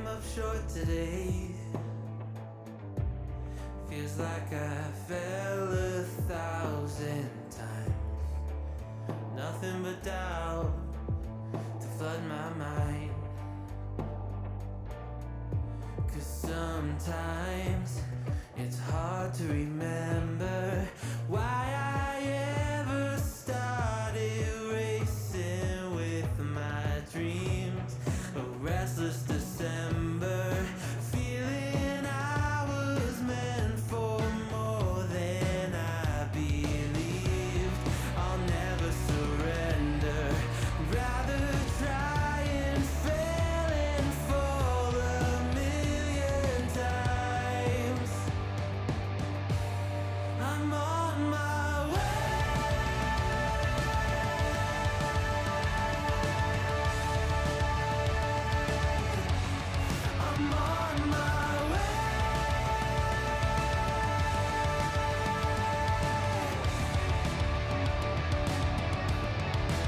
came up short today. Feels like I fell 1,000 times. Nothing but doubt to flood my mind. 'Cause sometimes it's hard to remember why I ever started racing with my dreams. A restless December, feeling I was meant for more than I believed. I'll never surrender, rather try and fail and fall 1,000,000 times. I'm on my way. I'm on my way.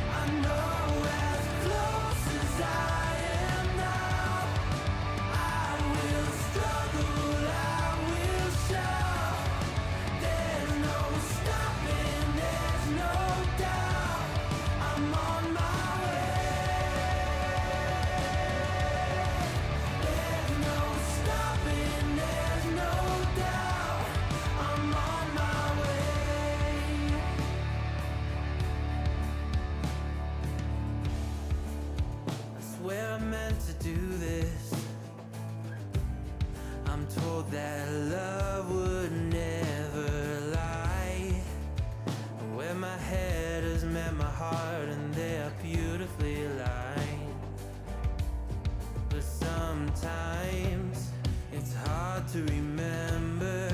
I know as close as I am now, I will struggle, I will shout. There's no stopping, there's no doubt. I'm on my way. There's no stopping, there's no doubt. I'm on my way. I swear I meant to do this. I'm told that love would never lie. Where my head has met my heart and they are beautifully aligned. But sometimes it's hard to remember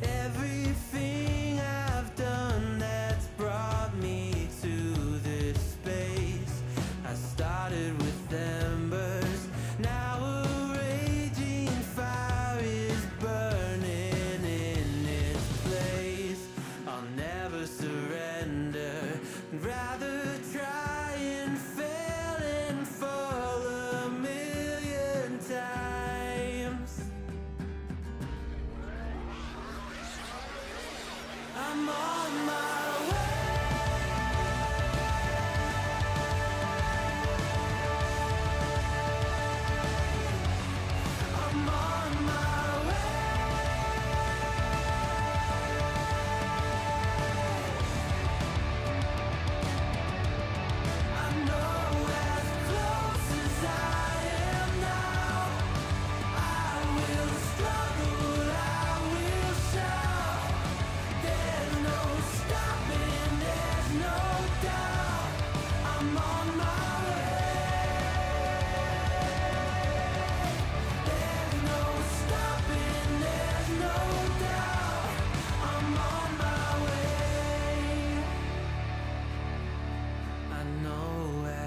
everything I've done that's brought me to this space. I started with embers, now a raging fire is burning in its place. I'll never surrender, rather try and fail and fall 1,000,000 times. I'm on my way. I'm on my way. I know as close as I am now, I will struggle, I will shout. There's no stopping, there's no doubt. I'm on my way. There's no stopping, there's no doubt. I'm on my way. I know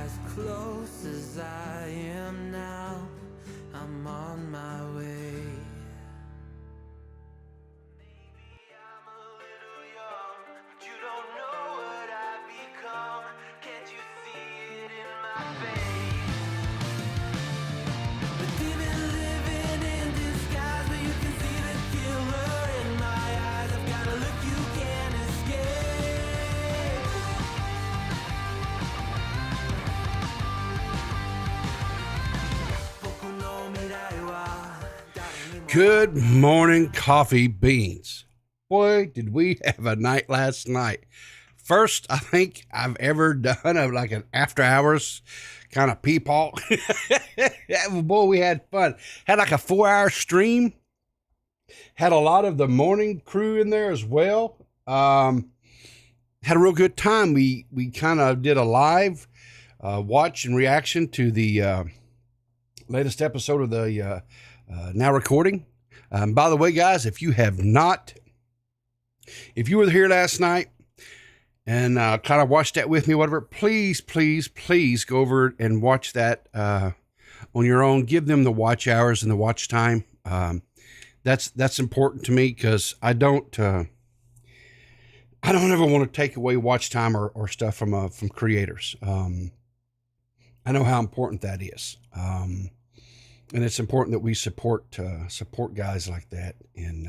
as close as I am now, I'm on my way. Maybe I'm a little young, but you don't know what I've become. Can't you see it in my face? But they've been living in disguise, but you can see the killer in my eyes. I've got a look you can't escape. Poco no mirai wa誰にも Good morning, coffee beans. Boy, did we have a night last night. First, I think I've ever done of like an after hours kind of peepaw. Boy, we had fun. Had like a 4-hour stream. Had a lot of the morning crew in there as well. Had a real good time. We kind of did a live watch and reaction to the latest episode of the now recording. By the way, guys, if you were here last night and kind of watched that with me, whatever, please go over and watch that on your own. Give them the watch hours and the watch time. That's important to me because I don't ever want to take away watch time or stuff from creators. I know how important that is. and it's important that we support guys like that, and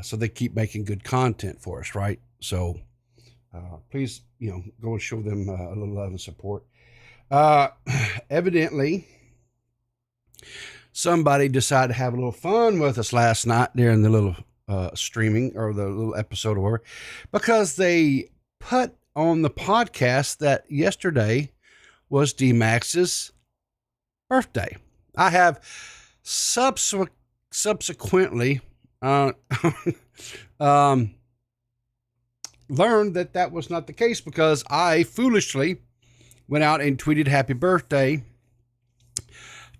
so they keep making good content for us, right? So please, go and show them a little love and support. Evidently, somebody decided to have a little fun with us last night during the little streaming or the little episode or whatever, because they put on the podcast that yesterday was D-Max's birthday. I have subsequently learned that was not the case, because I foolishly went out and tweeted happy birthday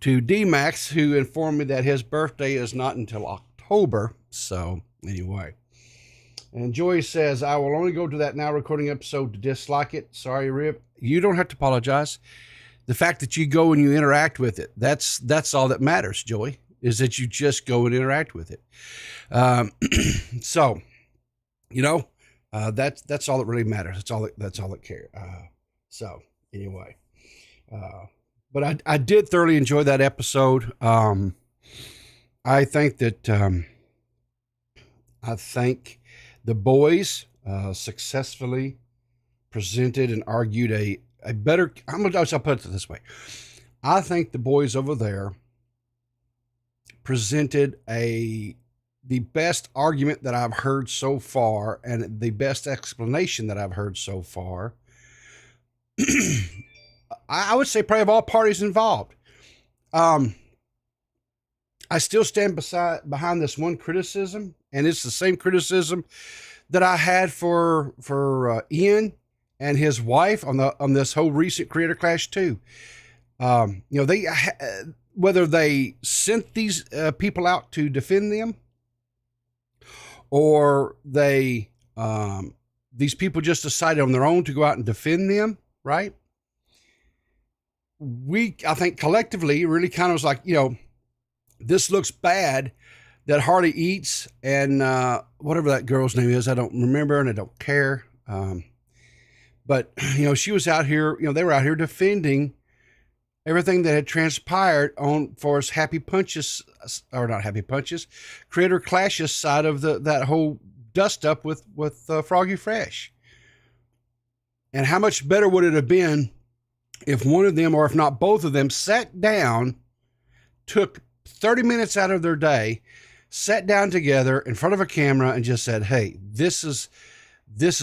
to D-Max, who informed me that his birthday is not until October. So anyway, and Joy says, I will only go to that now recording episode to dislike it. Sorry, Rip. You don't have to apologize. The fact that you go and you interact with it, that's all that matters, Joy, is that you just go and interact with it. So, that's all that really matters. That's all that cares. So anyway, but I did thoroughly enjoy that episode. I think that, the boys successfully presented and argued a better, I'll put it this way. I think the boys over there presented the best argument that I've heard so far, and the best explanation that I've heard so far. I would say probably of all parties involved. I still stand behind this one criticism, and it's the same criticism that I had for Ian and his wife on this whole recent Creator Clash too. They whether they sent these people out to defend them, or these people just decided on their own to go out and defend them, right? I think collectively really kind of was like, this looks bad that Harley Eats and whatever that girl's name is, I don't remember and I don't care. But, she was out here, they were out here defending everything that had transpired for us Creator Clashes side of that whole dust up with Froggy Fresh. And how much better would it have been if one of them, or if not both of them, sat down, took 30 minutes out of their day, sat down together in front of a camera and just said, hey, this is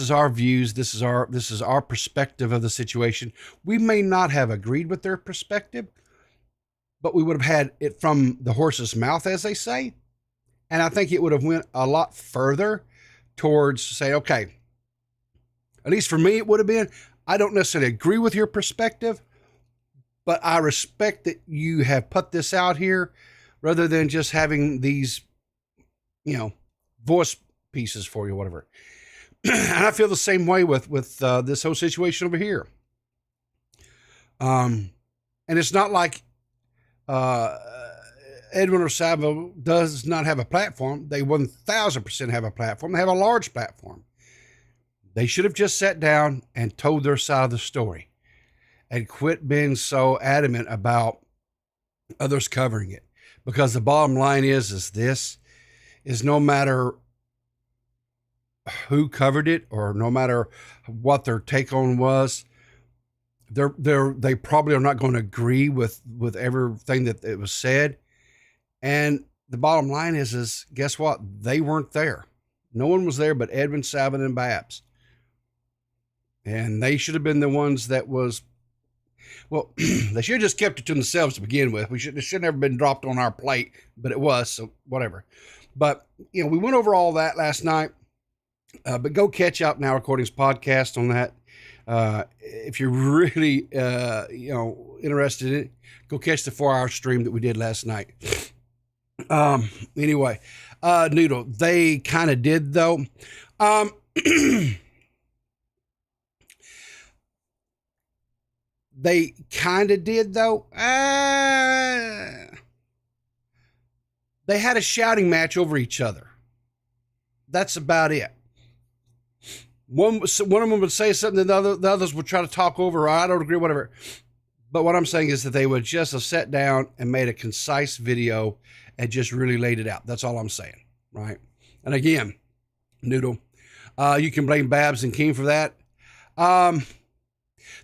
our views. This is our perspective of the situation. We may not have agreed with their perspective, but we would have had it from the horse's mouth, as they say. And I think it would have went a lot further towards say, okay, at least for me, it would have been, I don't necessarily agree with your perspective, but I respect that you have put this out here, rather than just having these, voice pieces for you, whatever. And I feel the same way with this whole situation over here. And it's not like Edwin or Savo does not have a platform. They 1000% have a platform. They have a large platform. They should have just sat down and told their side of the story and quit being so adamant about others covering it. Because the bottom line is no matter who covered it, or no matter what their take on was, they probably are not going to agree with everything that it was said. And the bottom line is guess what? They weren't there. No one was there but Edwin, Savin, and Babs. And they should have been the ones that was, well, they should have just kept it to themselves to begin with. It should never been dropped on our plate, but it was, so whatever. But, we went over all that last night. But go catch Out Now Recordings podcast on that. If you're really, interested in it, go catch the 4-hour stream that we did last night. Anyway, Noodle, they kind of did though. They kind of did though. They had a shouting match over each other. That's about it. One of them would say something, and the others would try to talk over, or I don't agree, whatever. But what I'm saying is that they would just have sat down and made a concise video and just really laid it out. That's all I'm saying, right? And again, Noodle, you can blame Babs and King for that.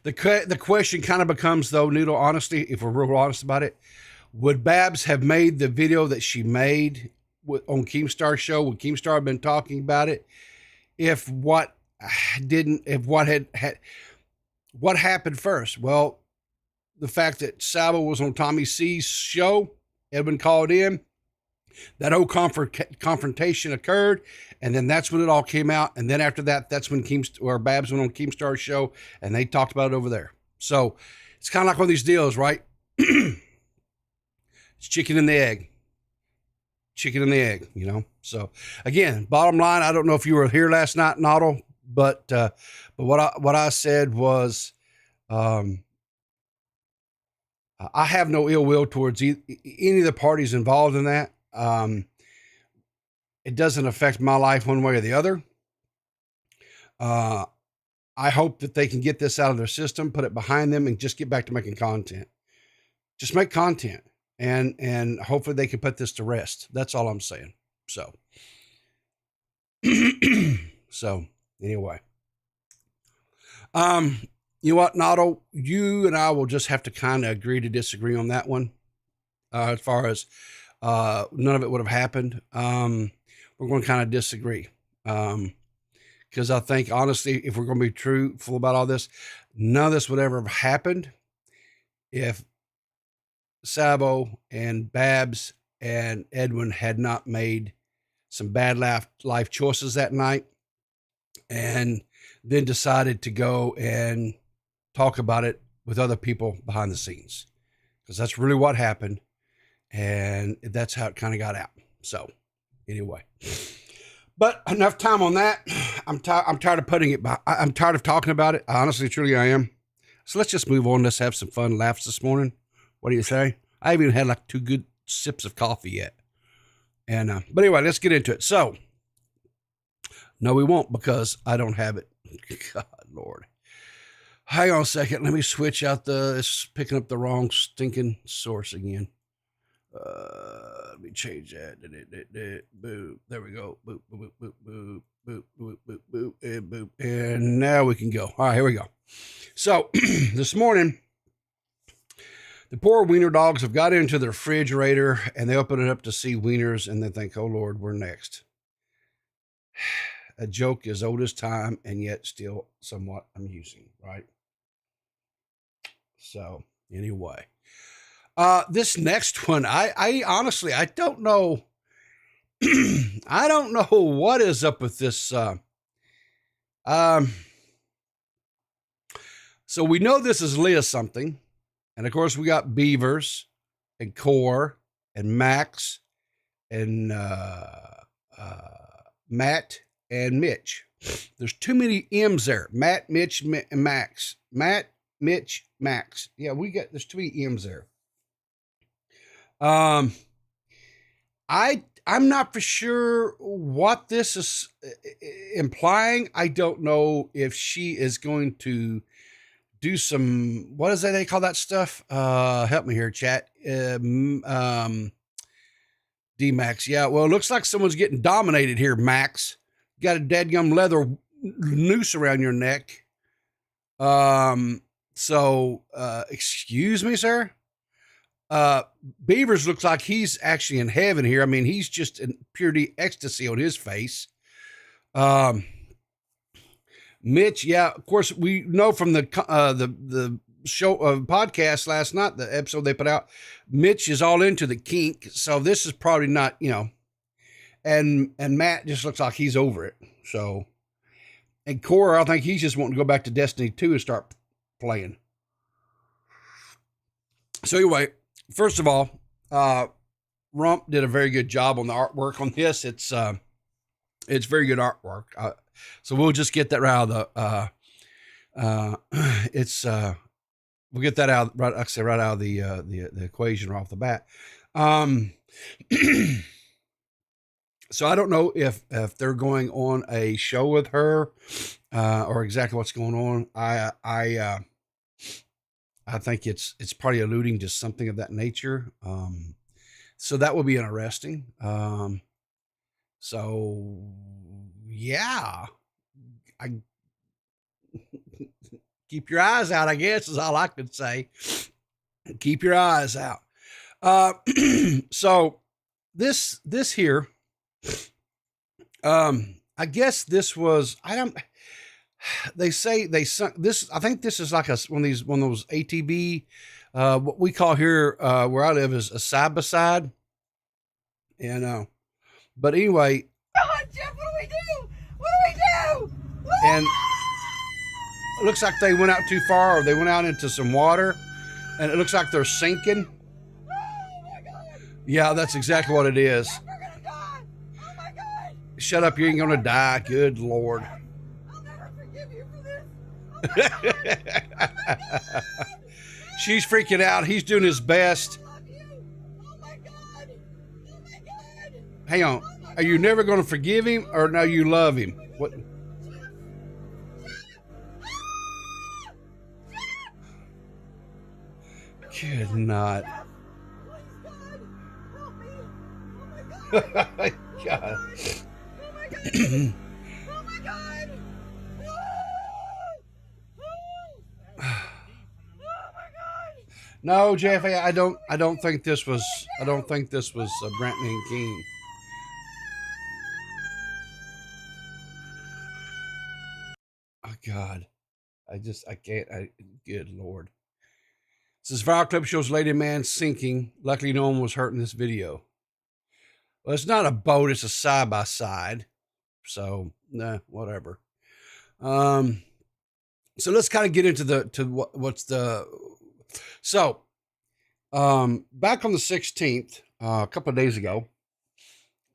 The question kind of becomes, though, Noodle, honestly, if we're real honest about it, would Babs have made the video that she made on Keemstar's show? Would Keemstar have been talking about it? If what happened first? Well, the fact that Sabo was on Tommy C's show, Edwin called in, that whole confrontation occurred, and then that's when it all came out. And then after that, that's when Babs went on Keemstar's show, and they talked about it over there. So it's kind of like one of these deals, right? It's chicken and the egg. Chicken and the egg, you know? So again, bottom line, I don't know if you were here last night, Noddle, but what I said was, I have no ill will towards any of the parties involved in that. It doesn't affect my life one way or the other. I hope that they can get this out of their system, put it behind them, and just get back to making content. Just make content, and hopefully they can put this to rest. That's all I'm saying. So, so anyway, you know what, Notto, you and I will just have to kind of agree to disagree on that one. As far as none of it would have happened. We're going to kind of disagree. Because I think, honestly, if we're going to be truthful about all this, none of this would ever have happened if Sabo and Babs and Edwin had not made some bad life choices that night and then decided to go and talk about it with other people behind the scenes. Because that's really what happened. And that's how it kind of got out. So, anyway. But enough time on that. I'm tired of putting it by. I'm tired of talking about it. Honestly, truly, I am. So let's just move on. Let's have some fun laughs this morning. What do you say? I haven't even had like 2 good sips of coffee yet. And but anyway, let's get into it. So, no, we won't because I don't have it. God, Lord. Hang on a second. Let me switch out it's picking up the wrong stinking source again. Let me change that. Boop. There we go. Boop, boop, boop, boop, boop, boop, boop, boop, and boop. And now we can go. All right, here we go. So this morning, the poor wiener dogs have got into the refrigerator and they open it up to see wieners and they think, oh Lord, we're next. A joke as old as time and yet still somewhat amusing, right? So anyway. This next one, I honestly, I don't know. I don't know what is up with this. So we know this is Leah something. And of course we got Beavers and Core and Max and, Matt and Mitch. There's too many M's there. Matt, Mitch, and Max. Matt, Mitch, Max. Yeah, there's too many M's there. I'm not for sure what this is implying. I don't know if she is going to do some, what is that they call that stuff? Help me here, chat. D-Max. Yeah, well, it looks like someone's getting dominated here, Max. You got a dadgum leather noose around your neck. Excuse me, sir? Beavers looks like he's actually in heaven here. I mean, he's just in purity ecstasy on his face. Mitch, yeah, of course we know from the show podcast last night, the episode they put out, Mitch is all into the kink. So this is probably not, and Matt just looks like he's over it. So, and Cora, I think he's just wanting to go back to Destiny 2 and start playing. So anyway, first of all, Rump did a very good job on the artwork on this. It's very good artwork. So we'll just get that right out of we'll get that out right. Like I say, right out of the equation right off the bat. So I don't know if they're going on a show with her, or exactly what's going on. I think it's probably alluding to something of that nature. So that will be interesting. So yeah, I keep your eyes out, I guess, is all I could say. Keep your eyes out. So this here, I guess this was, they say they sunk this. I think this is like one of those ATV, what we call here, where I live is a side by side. And, but anyway, God, Jeff, what do we do? What do we do? and it looks like they went out too far, or they went out into some water, and it looks like they're sinking. Oh my God. Yeah, that's exactly what it is. Jeff, we're gonna die. Oh my God. Shut up, you ain't gonna die. Good Lord. I'll never forgive you for this. Oh my God. She's freaking out. He's doing his best. I love you. Oh my God. Oh my God. Hang on. Are you never going to forgive him, or no, you love him? What? Good night. Please, God. Help me. Oh my God. God. Oh my God. Oh my God. Oh my God. No, Jeffy, I don't think this was Brantley and King. Oh God. I can't. Good Lord. It says viral clip shows lady man sinking. Luckily no one was hurt in this video. Well, it's not a boat, it's a side by side. So nah, whatever. So let's kind of get into what's the so back on the 16th, a couple of days ago,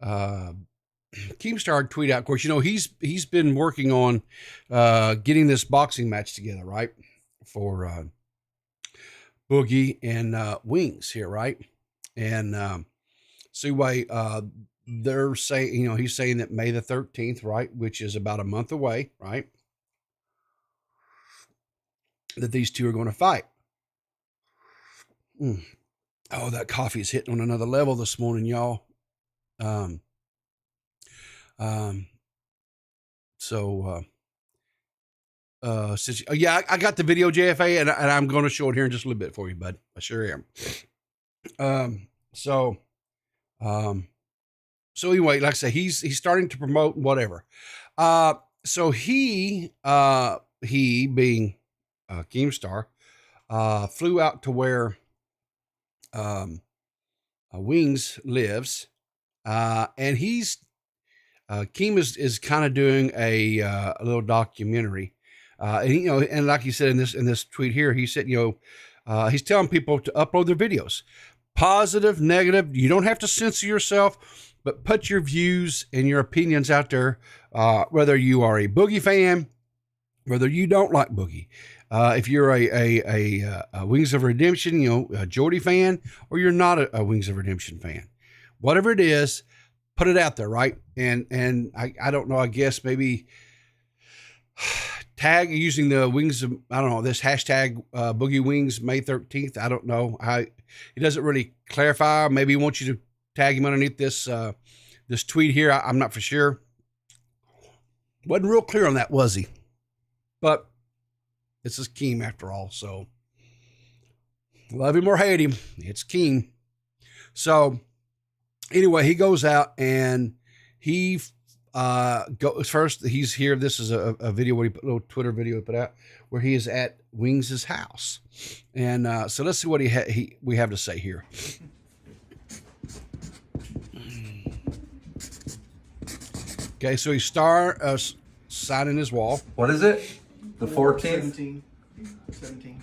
Keemstar tweeted out, of course, you know, he's been working on getting this boxing match together, right? For Boogie and Wings here, right? And so anyway, they're saying, you know, he's saying that May the 13th, right, which is about a month away, right, that these two are going to fight. Oh, that coffee is hitting on another level this morning, y'all. Yeah, I got the video, JFA, and I'm going to show it here in just a little bit for you, bud. I sure am. So anyway, like I say, he's starting to promote whatever. So he being Keemstar, flew out to where Wings lives, and he's Keem is kind of doing a little documentary, and you know, and like he said in this tweet here, he said, you know, he's telling people to upload their videos, positive, negative. You don't have to censor yourself, but put your views and your opinions out there. Whether you are a Boogie fan, whether you don't like Boogie, if you're a Wings of Redemption, you know, a Jordy fan, or you're not a Wings of Redemption fan, whatever it is, put it out there, right? And I don't know, I guess maybe tag using the Wings of, I don't know, this hashtag Boogie Wings May 13th. I don't know. It doesn't really clarify. Maybe he wants you to tag him underneath this this tweet here. I'm not for sure. Wasn't real clear on that, was he? But this is Keem after all, so love him or hate him, it's Keem. So anyway, he goes out and he goes first. He's here. This is a video where he put a little Twitter video he put out where he is at Wings' house, and so let's see what we have to say here. Okay, so he's signing his wall. What is it? The 14th? 17.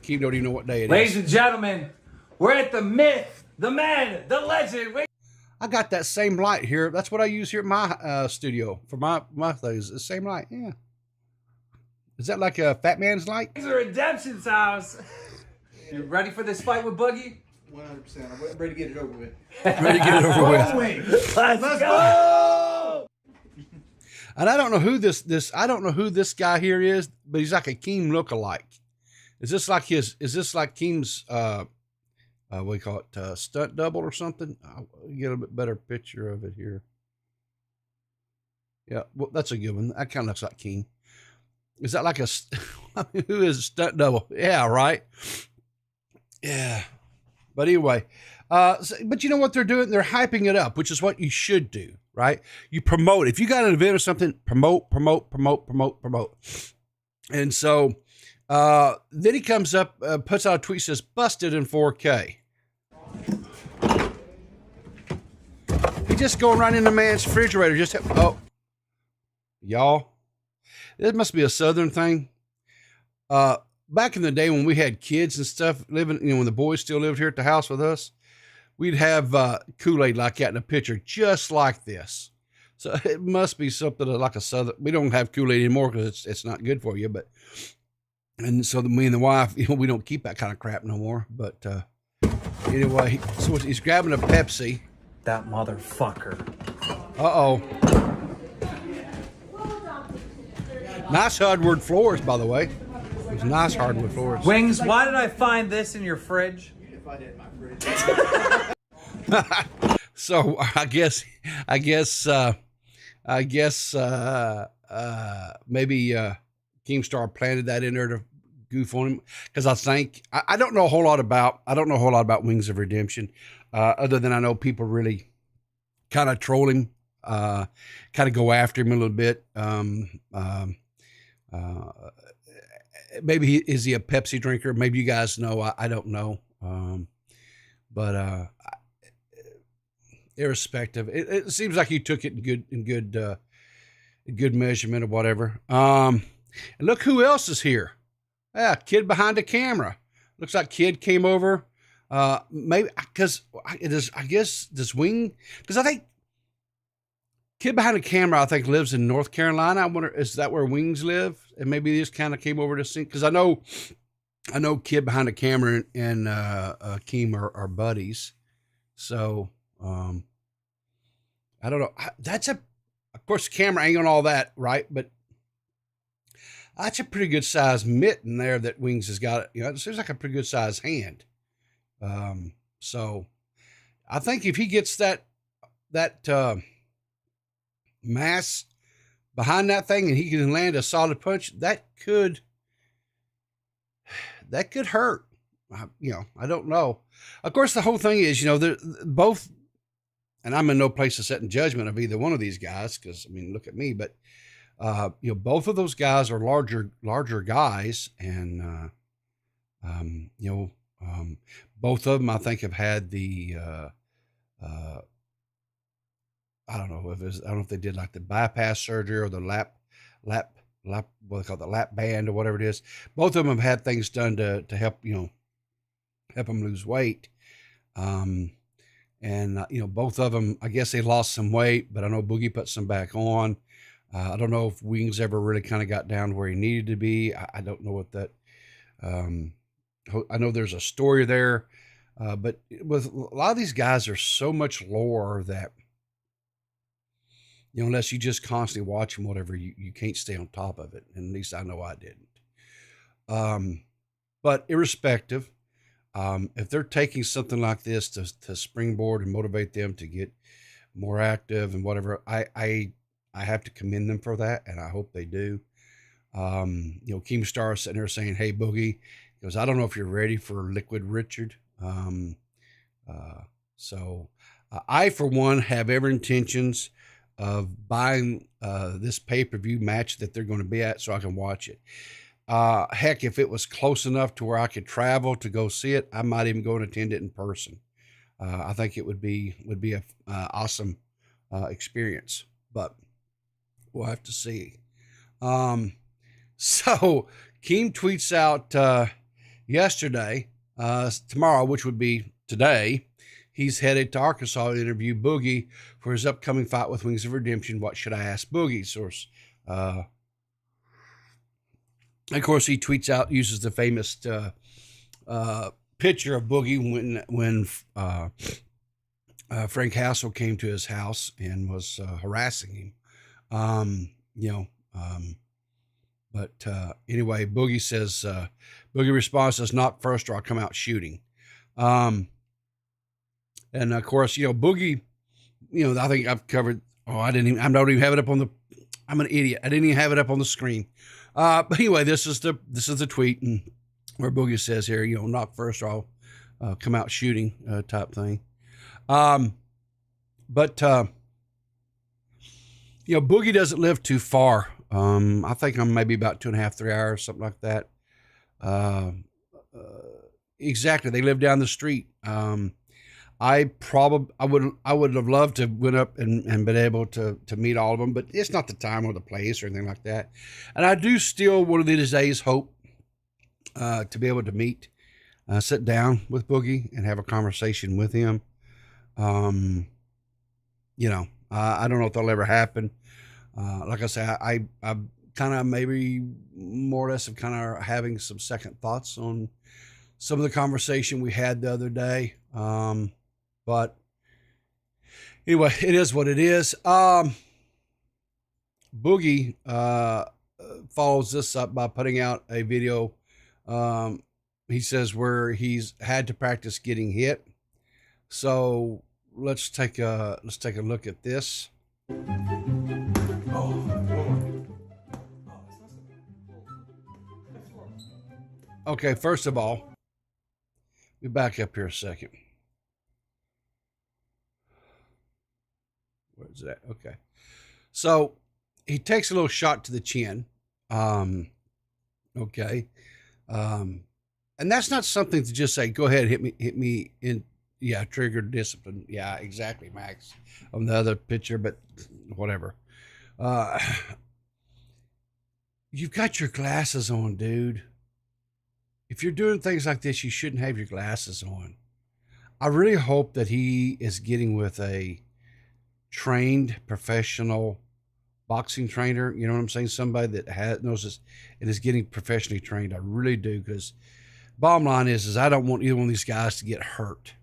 Keem don't even know what day it is. Ladies and gentlemen, we're at the myth, the man, the legend. I got that same light here. That's what I use here at my studio for my things. The same light, yeah. Is that like a fat man's light? Wings of Redemption's house. You ready for this fight with Boogie? 100%. I'm ready to get it over with. Ready to get it over with. Let's go! And I don't know who this I don't know who this guy here is, but he's like a Keem lookalike. Is this like Keem's, what do you call it, stunt double or something? I'll get a bit better picture of it here. Yeah, well, that's a good one. That kind of looks like Keem. Is that like who is a stunt double? Yeah, right. Yeah. But anyway, but you know what they're doing? They're hyping it up, which is what you should do, right? You promote. If you got an event or something, promote. And so then he comes up, puts out a tweet, says, busted in 4K. He just going right in the man's refrigerator. Y'all, this must be a Southern thing. Back in the day when we had kids and stuff living, when the boys still lived here at the house with us, we'd have Kool-Aid like that in a pitcher, just like this. So it must be something like a Southern. We don't have Kool-Aid anymore because it's not good for you. And so me and the wife, we don't keep that kind of crap no more. But anyway, so he's grabbing a Pepsi. That motherfucker. Uh-oh. Nice hardwood floors, by the way. It was nice hardwood floors. Wings, why did I find this in your fridge? You can find it in my fridge. So I guess maybe Keemstar planted that in there to goof on him, because I don't know a whole lot about Wings of Redemption, other than I know people really kind of troll him, kind of go after him a little bit. Maybe is he a Pepsi drinker? Maybe you guys know. I don't know. But irrespective, it seems like he took it in good measurement or whatever. And look who else is here. Yeah, kid behind the camera. Looks like kid came over. Maybe because does Wing, because I think kid behind the camera, I think, lives in North Carolina. I wonder, is that where Wings live? And maybe they just kind of came over to see, because I know kid behind the camera and Keem are buddies. So I don't know. Of course, the camera ain't on all that, right? But that's a pretty good size mitten there that Wings has got. It seems like a pretty good size hand. So I think if he gets that mass behind that thing and he can land a solid punch, that could hurt. I don't know. Of course, the whole thing is, they're both, and I'm in no place to set in judgment of either one of these guys, because look at me, but both of those guys are larger guys, and both of them, I think, have had the I don't know if they did like the bypass surgery or the lap what they call the lap band or whatever it is. Both of them have had things done to help help them lose weight. Both of them, I guess they lost some weight, but I know Boogie put some back on. I don't know if Wings ever really kind of got down to where he needed to be. I don't know what that. I know there's a story there, but with a lot of these guys, there's so much lore that, unless you just constantly watch them, whatever, you can't stay on top of it. And at least I know I didn't. But irrespective, if they're taking something like this to springboard and motivate them to get more active and whatever, I have to commend them for that, and I hope they do. Keemstar sitting there saying, "Hey, Boogie," he goes, "I don't know if you're ready for Liquid Richard." So I, for one, have every intentions of buying this pay-per-view match that they're going to be at so I can watch it. Heck, if it was close enough to where I could travel to go see it, I might even go and attend it in person. I think it would be a awesome experience, but we'll have to see. So Keem tweets out yesterday, tomorrow, which would be today, he's headed to Arkansas to interview Boogie for his upcoming fight with Wings of Redemption. What should I ask Boogie? Source. Of course, he tweets out, uses the famous picture of Boogie when Frank Hassel came to his house and was harassing him. But anyway, Boogie says, Boogie responds, says, knock first or I'll come out shooting. And of course, Boogie, I think I've covered, I don't even have it up on I'm an idiot. I didn't even have it up on the screen. But anyway, this is the tweet and where Boogie says here, knock first or I'll come out shooting type thing. But Boogie doesn't live too far. I think I'm maybe about 2.5, 3 hours, something like that. Exactly. They live down the street. I would have loved to went up and been able to meet all of them, but it's not the time or the place or anything like that. And I do still one of these days hope to be able to meet, sit down with Boogie and have a conversation with him. I don't know if that'll ever happen. Like I say, I kind of maybe more or less of kind of having some second thoughts on some of the conversation we had the other day. But anyway, it is what it is. Boogie follows this up by putting out a video. He says where he's had to practice getting hit. So let's take a look at this. Okay, first of all, we back up here a second. Where's that? Okay. So he takes a little shot to the chin. Okay. And that's not something to just say, go ahead, hit me in. Yeah, triggered discipline. Yeah, exactly, Max. On the other picture, but whatever. You've got your glasses on, dude. If you're doing things like this, you shouldn't have your glasses on. I really hope that he is getting with a trained professional boxing trainer. You know what I'm saying? Somebody that knows this and is getting professionally trained. I really do, because bottom line is I don't want either one of these guys to get hurt.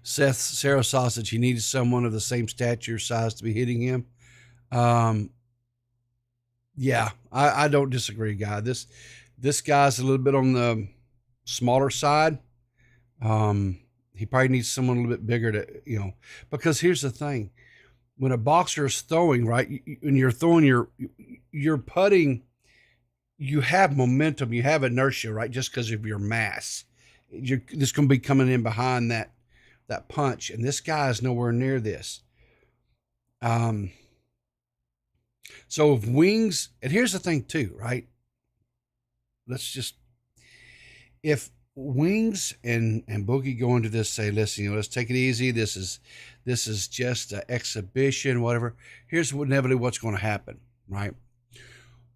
Seth Sarah Sausage, he needed someone of the same stature size to be hitting him. Yeah, I don't disagree, guy. This guy's a little bit on the smaller side. He probably needs someone a little bit bigger to, because here's the thing. When a boxer is throwing, right, when you're throwing, you're putting, you have momentum, you have inertia, right, just because of your mass. This going to be coming in behind that punch, and this guy is nowhere near this. So if Wings, and here's the thing too, right? If Wings and Boogie go into this, say, listen, let's take it easy. This is just an exhibition, whatever. Here's inevitably what's going to happen, right?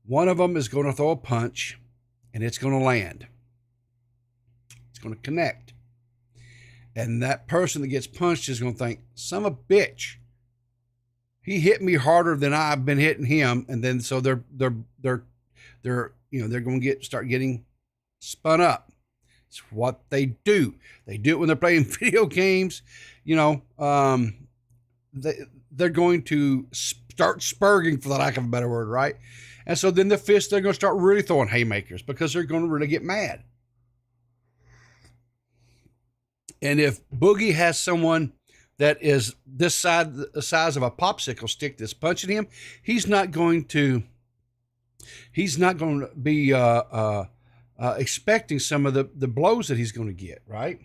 One of them is going to throw a punch, and it's going to land. It's going to connect. And that person that gets punched is going to think, son of a bitch, he hit me harder than I've been hitting him. And then, so they're going to start getting spun up. It's what they do. They do it when they're playing video games. They're going to start spurging, for the lack of a better word, right? And so then the fists, they're going to start really throwing haymakers because they're going to really get mad. And if Boogie has someone that is the size of a popsicle stick that's punching him, he's not going to be expecting some of the blows that he's going to get, right?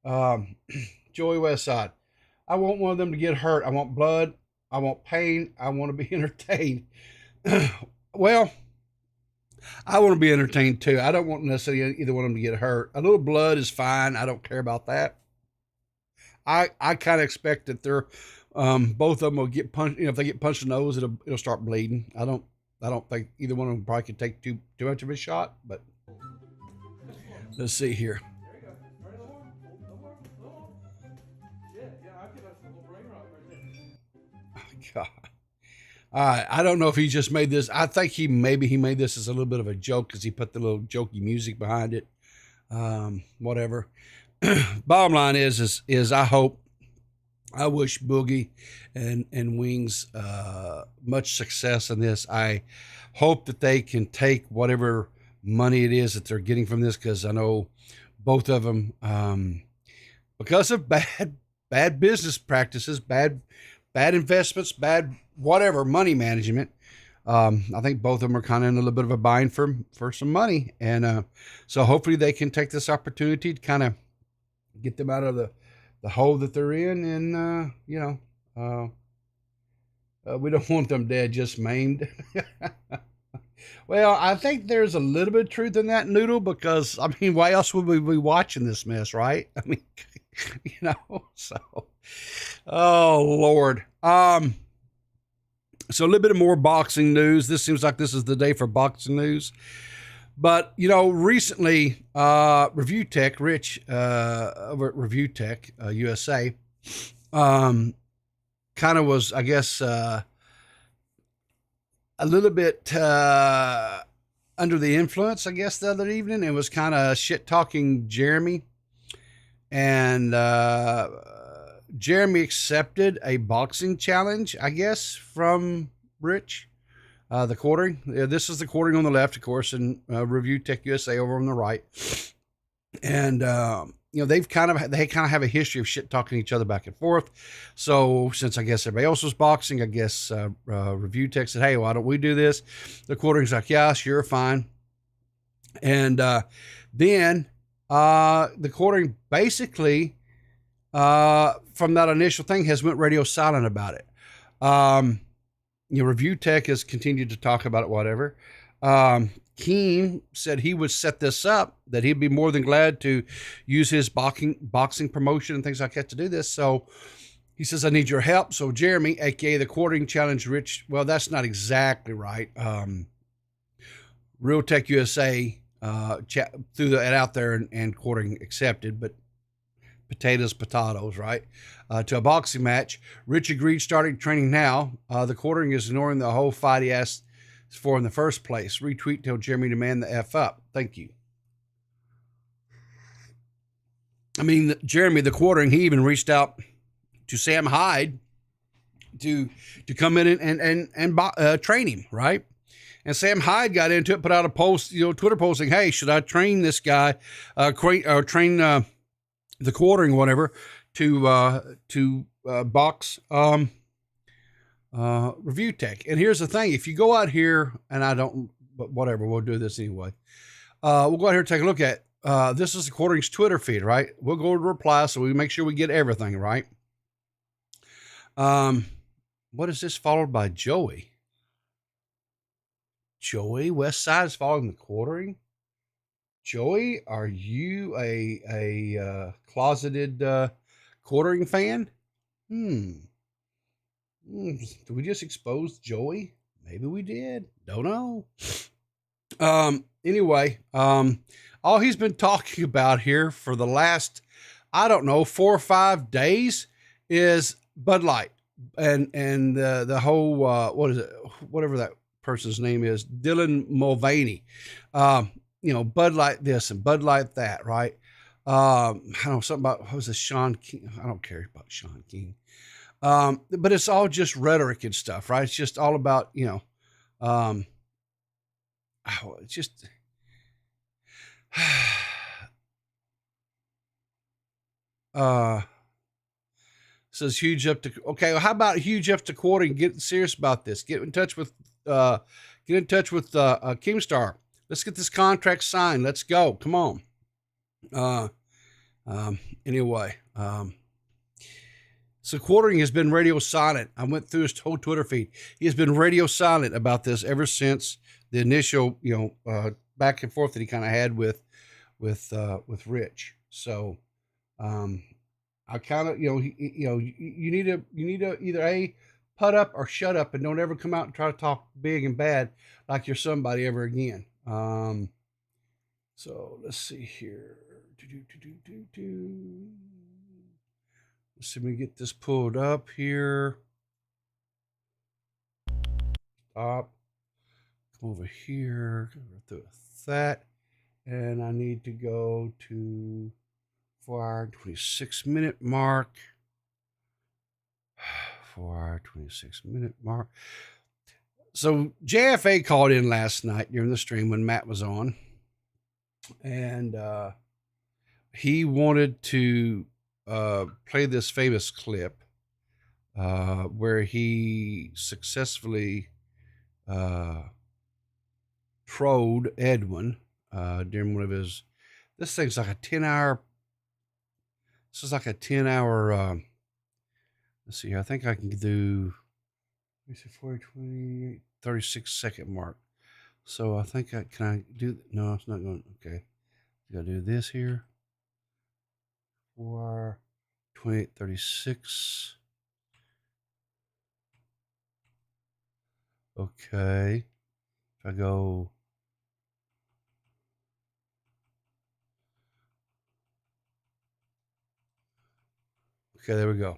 Joey Westside, I want one of them to get hurt. I want blood. I want pain. I want to be entertained. Well, I want to be entertained too. I don't want necessarily either one of them to get hurt. A little blood is fine. I don't care about that. I kind of expect that they're both of them will get punched. If they get punched in the nose, it'll start bleeding. I don't think either one of them probably could take too much of a shot. But let's see here. God. All right, I don't know if he just made this. I think he made this as a little bit of a joke because he put the little jokey music behind it. Whatever. Bottom line is I hope I wish Boogie and Wings much success in this. I hope that they can take whatever money it is that they're getting from this, because I know both of them, because of bad business practices, bad investments, bad whatever money management. I think both of them are kind of in a little bit of a bind for some money, and so hopefully they can take this opportunity to kind of get them out of the hole that they're in, and we don't want them dead, just maimed. Well, I think there's a little bit of truth in that, Noodle, because I mean, why else would we be watching this mess, right? I mean, so oh Lord. So a little bit of more boxing news. This seems like this is the day for boxing news. But, recently, Review Tech, Rich, over at Review Tech, USA, kind of was, I guess, a little bit under the influence, I guess, the other evening, and was kind of shit-talking Jeremy. And Jeremy accepted a boxing challenge, I guess, from Rich. The quartering. This is the quartering on the left, of course, and Review Tech USA over on the right. And they kind of have a history of shit talking each other back and forth. So since I guess everybody else was boxing, I guess Review Tech said, "Hey, why don't we do this?" The quartering's like, "Yeah, sure, fine." And then the quartering basically, from that initial thing, has went radio silent about it. Review Tech has continued to talk about it, whatever. Keen said he would set this up, that he'd be more than glad to use his boxing promotion and things like that to do this. So he says, "I need your help." So Jeremy, aka the quartering challenge, Rich. Well, that's not exactly right. Real Tech USA threw that out there, and quartering accepted, but potatoes, right? To a boxing match. Rich agreed, starting training now. The quartering is ignoring the whole fight he asked for in the first place. Retweet, tell Jeremy to man the F up. Thank you. I mean, Jeremy, the quartering, he even reached out to Sam Hyde to come in and train him, right? And Sam Hyde got into it, put out a post, Twitter posting, "Hey, should I train this guy, train the quartering, whatever, to box Review Tech?" And here's the thing: if you go out here, and I don't, but whatever, we'll do this anyway. We'll go out here and take a look at this is the quartering's Twitter feed, right? We'll go to reply, so we make sure we get everything right. What is this followed by? Joey Westside is following the quartering. Joey, are you a closeted quartering fan? Did we just expose Joey? Maybe we did. Don't know. Anyway, all he's been talking about here for the last, I don't know, 4 or 5 days is Bud Light and the whole what is it? Whatever that person's name is, Dylan Mulvaney. Bud Light this and Bud Light that, right? I don't know, something about, what was it, Sean King? I don't care about Sean King. But it's all just rhetoric and stuff, right? It's just all about, it's just, says huge up to, okay, well, how about huge up to quartering? Get serious about this. Get in touch with Keemstar. Let's get this contract signed. Let's go. Come on. Anyway, so quartering has been radio silent. I went through his whole Twitter feed. He has been radio silent about this ever since the initial, back and forth that he kind of had with Rich. So, I kind of, you need to either A, put up or shut up, and don't ever come out and try to talk big and bad like you're somebody ever again. So let's see here. Let's see if we get this pulled up here. Stop. Come over here. Go through that. And I need to go to 4 hour 26 minute mark. 4-hour, 26-minute mark. So JFA called in last night during the stream when Matt was on, and he wanted to play this famous clip where he successfully trolled Edwin during one of his. This thing's like a 10-hour. This is like a 10-hour. Let's see here. I think I can do. Let me see, 40, 28, 36-second mark. So I think can I do? No, it's not going. Okay, I gotta do this here. 4, 28, 36. Okay, if I go. Okay, there we go.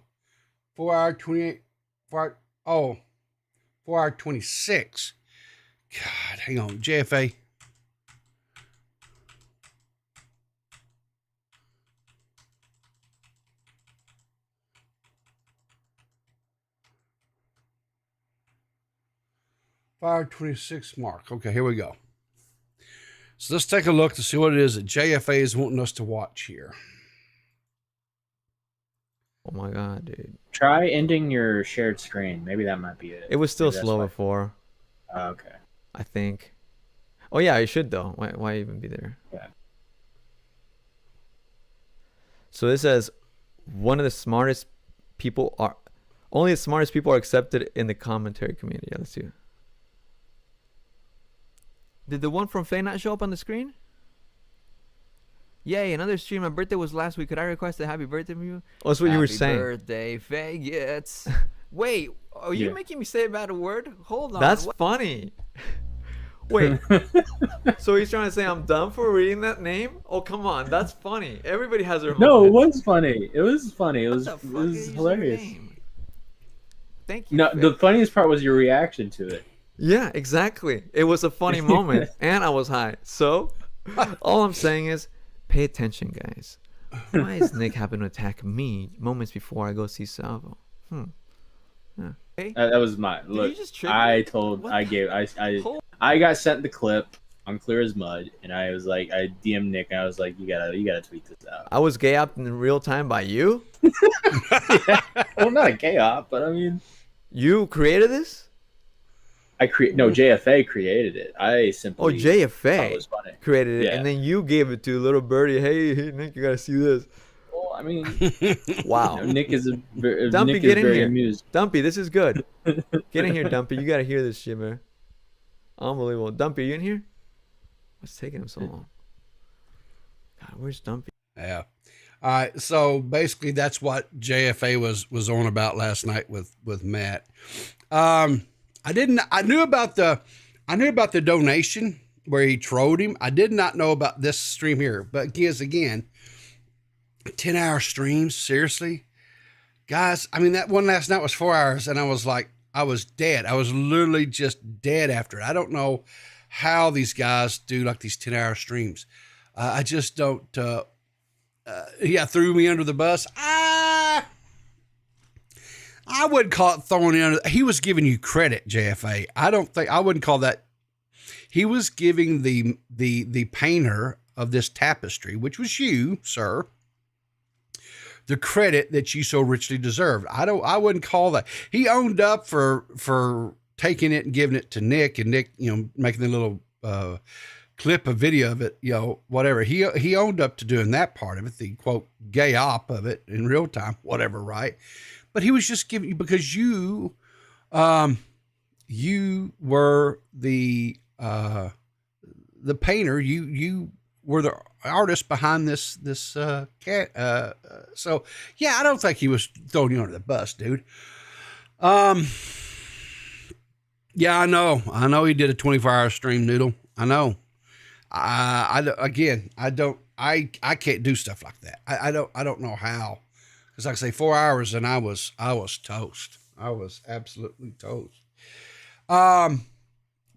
4-hour, 28, 4-hour, 26. God, hang on. JFA. Fire 26 mark. Okay, here we go. So let's take a look to see what it is that JFA is wanting us to watch here. Oh my god, dude. Try ending your shared screen. Maybe that might be it. It was still Maybe that's slow why. before, Oh, okay. I think. Oh yeah, it should though. Why even be there? Yeah. So this says one of the smartest people are only the smartest people are accepted in the commentary community. Yeah, let's see. Did the one from Faye not show up on the screen? Yay, another stream. My birthday was last week. Could I request a happy birthday from you? Oh, that's what you were saying. Happy birthday, faggots. Wait, are you Yeah. making me say a bad word? Hold on. That's What? funny. Wait, so he's trying to say I'm dumb for reading that name? Oh, come on. That's funny. Everybody has their No, it moments. was funny. It was funny. It What was, the it fuck was is your hilarious. name? Thank you. No, Faye. the funniest part was your reaction to it. Yeah, exactly. It was a funny moment, and I was high. So, all I'm saying is, pay attention, guys. Why is Nick happen to attack me moments before I go see Salvo? Hey, That was my look. you just trigger I me? told. What I the- gave. I got sent the clip on Clear as Mud, and I was like, I DM'd Nick, and I was like, you gotta tweet this out. I was gay up in real time by you? Well, not a gay op, but I mean, You created this? JFA created it. I simply Oh, thought it JFA was funny. created it, Yeah. and then you gave it to little birdie. Hey, Nick, you gotta see this. Well, I mean, Wow. Nick is Dumpy, Nick get is in very here. amused. Dumpy, this is good. Get in here, Dumpy. You gotta hear this shit, man. Unbelievable. Dumpy, you in here? What's taking him so long? God, where's Dumpy? Yeah. All right. So basically, that's what JFA was on about last night with Matt. I knew about the donation where he trolled him. I did not know about this stream here. But again, 10-hour streams. Seriously, guys. I mean, that one last night was 4 hours, and I was like, I was dead. I was literally just dead after it. I don't know how these guys do like these 10-hour streams. I just don't. Threw me under the bus. I would call it throwing you under. He was giving you credit, JFA. I wouldn't call that. He was giving the painter of this tapestry, which was you, sir, the credit that you so richly deserved. I wouldn't call that. He owned up for taking it and giving it to Nick, and Nick, making the little clip, a video of it, whatever. He owned up to doing that part of it, the quote gay op of it in real time, whatever, right? But he was just giving you, because you were the painter, you were the artist behind this cat. So yeah, I don't think he was throwing you under the bus, dude. Yeah, I know he did a 24-hour stream, Noodle. I know. I can't do stuff like that. I don't know how. Because like I say, 4 hours and I was toast. I was absolutely toast. But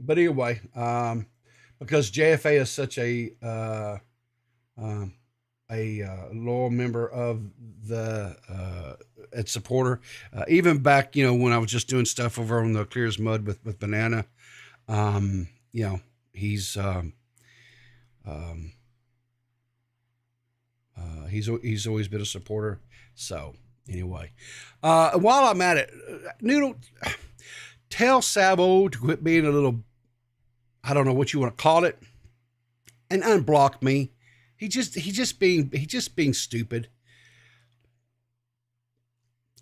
anyway, because JFA is such a loyal member of the and supporter. Even back, when I was just doing stuff over on the Clear as Mud with Banana. He's he's always been a supporter. So anyway, while I'm at it, Noodle, tell Sabo to quit being a little, I don't know what you want to call it, and unblock me. He just being stupid.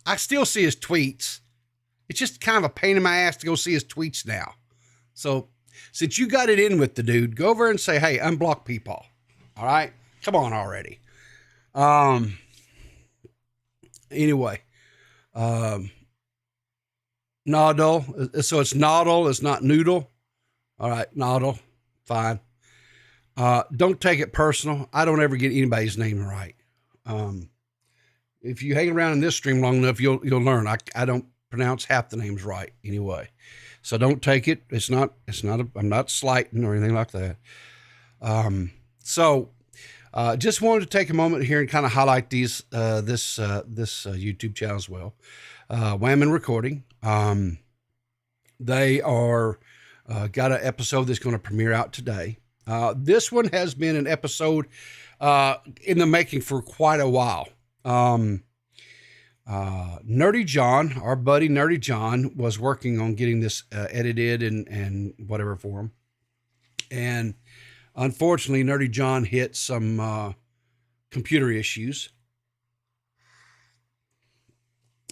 I still see his tweets. It's just kind of a pain in my ass to go see his tweets now. So since you got it in with the dude, go over and say, hey, unblock people. All right. Come on already. Anyway, Noddle. So it's Noddle. It's not Noodle. All right. Noddle. Fine. Don't take it personal. I don't ever get anybody's name right. If you hang around in this stream long enough, you'll learn. I don't pronounce half the names right anyway. So don't take it. I'm not slighting or anything like that. Just wanted to take a moment here and kind of highlight this YouTube channel as well. Wham and Recording. They are, got an episode that's going to premiere out today. This one has been an episode, in the making for quite a while. Nerdy John, our buddy Nerdy John, was working on getting this edited and whatever for him. And unfortunately, Nerdy John hit some computer issues.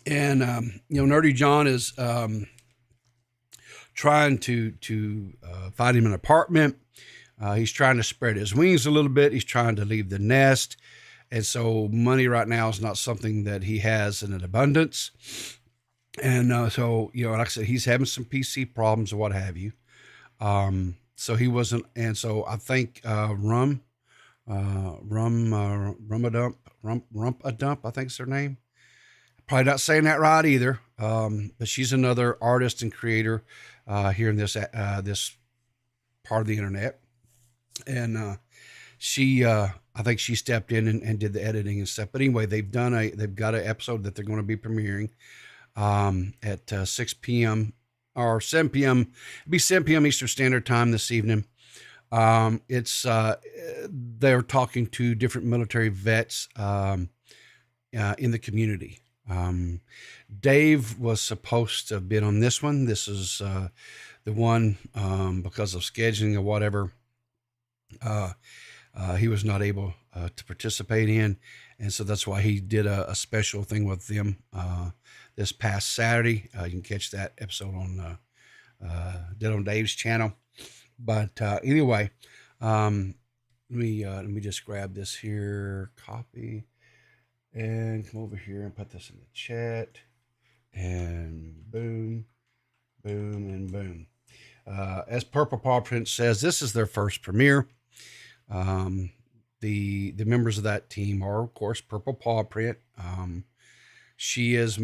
And, Nerdy John is trying to find him an apartment. He's trying to spread his wings a little bit. He's trying to leave the nest. And so money right now is not something that he has in an abundance. And like I said, he's having some PC problems or what have you. So he wasn't, and so I think Rump a Dump, I think is her name. Probably not saying that right either. But she's another artist and creator here in this part of the internet. And I think she stepped in and did the editing and stuff. But anyway, they've got an episode that they're going to be premiering at 6 p.m. or 7 p.m. It'll be 7 p.m. Eastern Standard Time this evening. They're talking to different military vets in the community. Dave was supposed to have been on this one. This is the one because of scheduling or whatever. He was not able to participate in, and so that's why he did a special thing with them this past Saturday. You can catch that episode on DeadOnDave's channel. But anyway, let me just grab this here, copy, and come over here and put this in the chat, and boom, boom, and boom. As Purple Paw Print says, this is their first premiere. The members of that team are, of course, Purple Paw Print. She is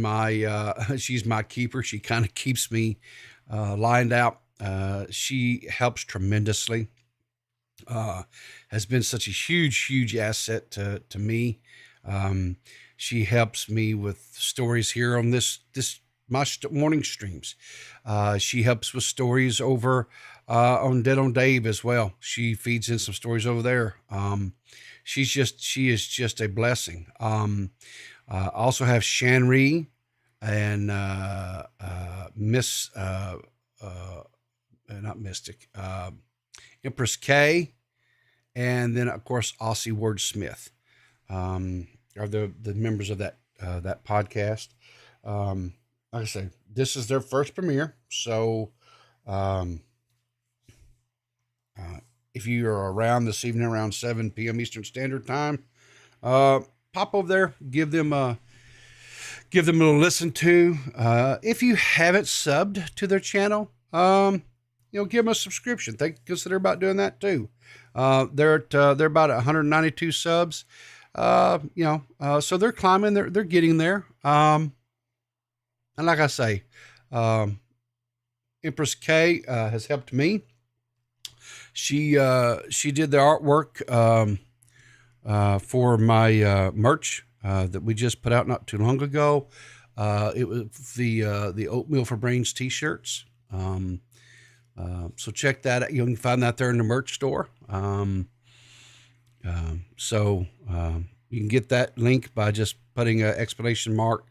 she's my keeper. She kind of keeps me lined out. She helps tremendously. Has been such a huge asset to me. She helps me with stories here on my morning streams. She helps with stories over on DeadOnDave as well. She feeds in some stories over there. She is just a blessing. I also have Shanri and not Mystic, Empress K, and then of course Aussie Wordsmith are the members of that podcast. Like I say, this is their first premiere, so if you are around this evening around 7 p.m. Eastern Standard Time, pop over there, give them a little listen to. If you haven't subbed to their channel, give them a subscription. Consider about doing that too. They're about 192 subs. So they're climbing. They're getting there. And like I say, Empress K has helped me. She did the artwork for my merch that we just put out not too long ago. It was the Oatmeal for Brains t-shirts. So check that out. You can find that there in the merch store. You can get that link by just putting an exclamation mark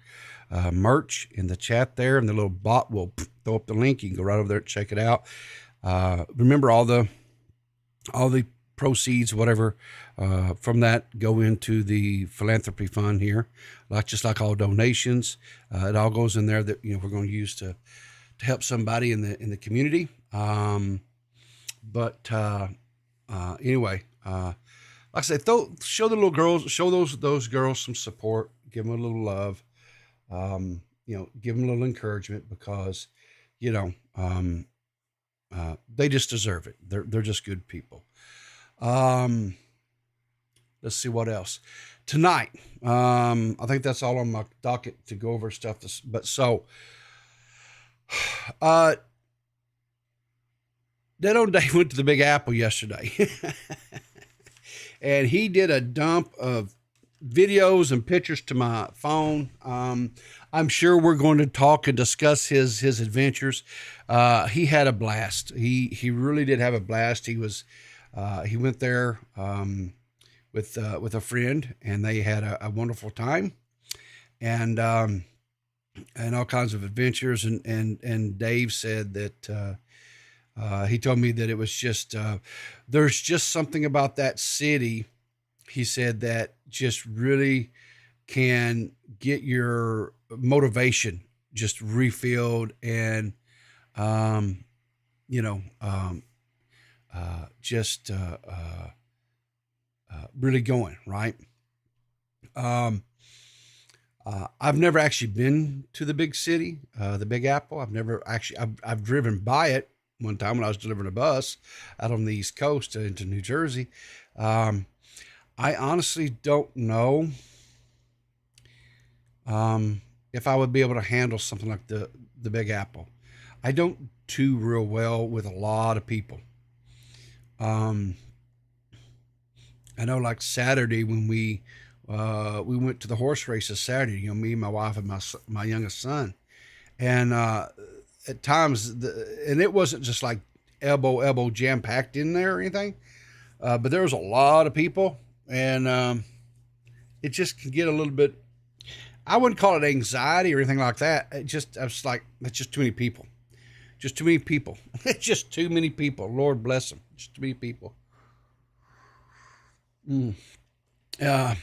merch in the chat there, and the little bot will throw up the link. You can go right over there and check it out. Remember, all the proceeds, whatever, from that go into the philanthropy fund here, just like all donations. It all goes in there that we're going to use to help somebody in the community. Anyway, like I said, show the little girls, show those girls some support, give them a little love, give them a little encouragement, because they just deserve it. They're just good people. Let's see what else tonight. I think that's all on my docket to go over stuff. DeadOnDave went to the Big Apple yesterday, and he did a dump of videos and pictures to my phone. I'm sure we're going to talk and discuss his adventures. He had a blast. He really did have a blast. He went there with a friend, and they had a wonderful time, and all kinds of adventures. And Dave said that he told me that it was just there's just something about that city, he said, that just really can get your motivation just refilled and really going right. I've never actually been to the big city, the Big Apple. I've driven by it one time when I was delivering a bus out on the East Coast into New Jersey. I honestly don't know if I would be able to handle something like the Big Apple. I don't do real well with a lot of people. I know, like Saturday when we went to the horse races Saturday, me, my wife, and my youngest son, and at times, and it wasn't just like elbow jam packed in there or anything, but there was a lot of people, and it just can get a little bit. I wouldn't call it anxiety or anything like that. I was like, it's just too many people. Just too many people. It's just too many people. Lord bless them. Just too many people. Yeah.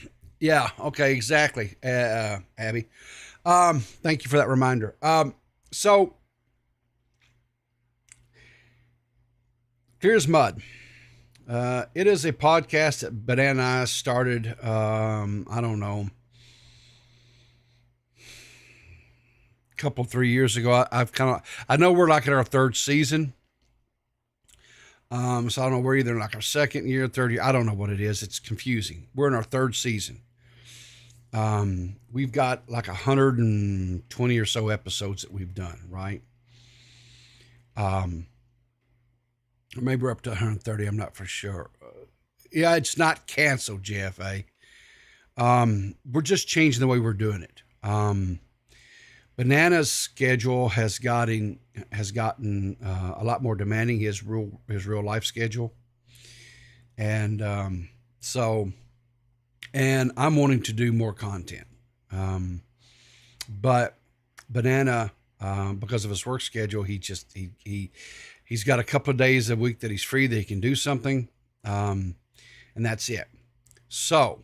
Okay. Exactly. Abby. Thank you for that reminder. So here's Mud. It is a podcast that Banana and I started. I don't know, couple 3 years ago. I know we're like in our third season. So I don't know, we're either in like our second year, third year. I don't know what it is. It's confusing. We're in our third season. We've got like 120 or so episodes that we've done, right? Or maybe we're up to 130. I'm not for sure. Yeah, it's not canceled, Jeff. We're just changing the way we're doing it. Banana's schedule has gotten a lot more demanding. His real life schedule, and and I'm wanting to do more content, but Banana, because of his work schedule, he's got a couple of days a week that he's free that he can do something, and that's it. So,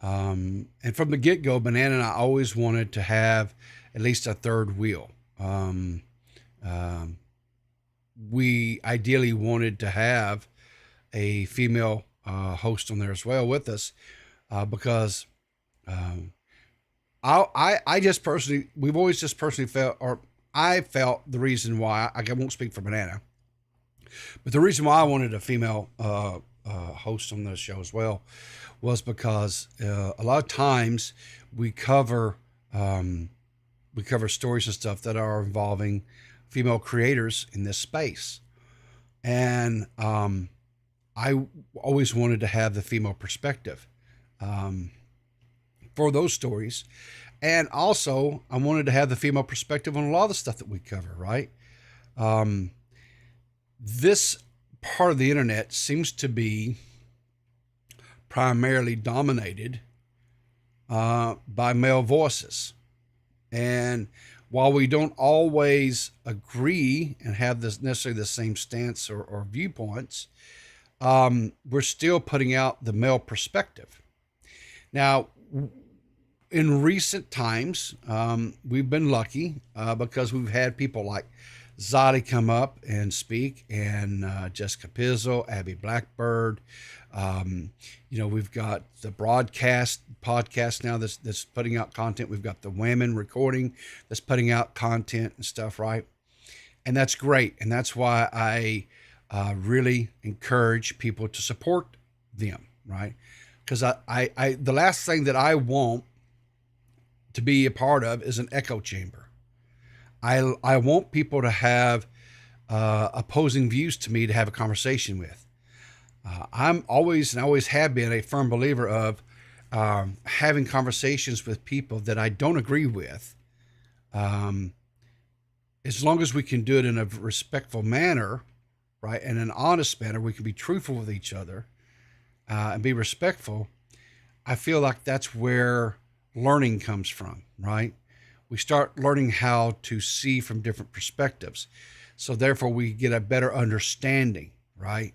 and from the get-go, Banana and I always wanted to have at least a third wheel. We ideally wanted to have a female host on there as well with us, because I just personally, we've always just personally felt, or I felt the reason why, I won't speak for Banana, but the reason why I wanted a female host on the show as well was because a lot of times we cover stories and stuff that are involving female creators in this space. And I always wanted to have the female perspective for those stories. And also, I wanted to have the female perspective on a lot of the stuff that we cover, right? This part of the internet seems to be primarily dominated by male voices. And while we don't always agree and have this necessarily the same stance or viewpoints, we're still putting out the male perspective. Now, in recent times, we've been lucky because we've had people like Zadi come up and speak, and Jessica Pizzle, Abby Blackbird. We've got the podcast now that's putting out content. We've got the women recording that's putting out content and stuff, right? And that's great. And that's why I really encourage people to support them, right? Because I the last thing that I want to be a part of is an echo chamber. I want people to have opposing views to me to have a conversation with. I'm always and always have been a firm believer of having conversations with people that I don't agree with. As long as we can do it in a respectful manner, right, and an honest manner, we can be truthful with each other and be respectful. I feel like that's where learning comes from, right? We start learning how to see from different perspectives. So therefore we get a better understanding, right?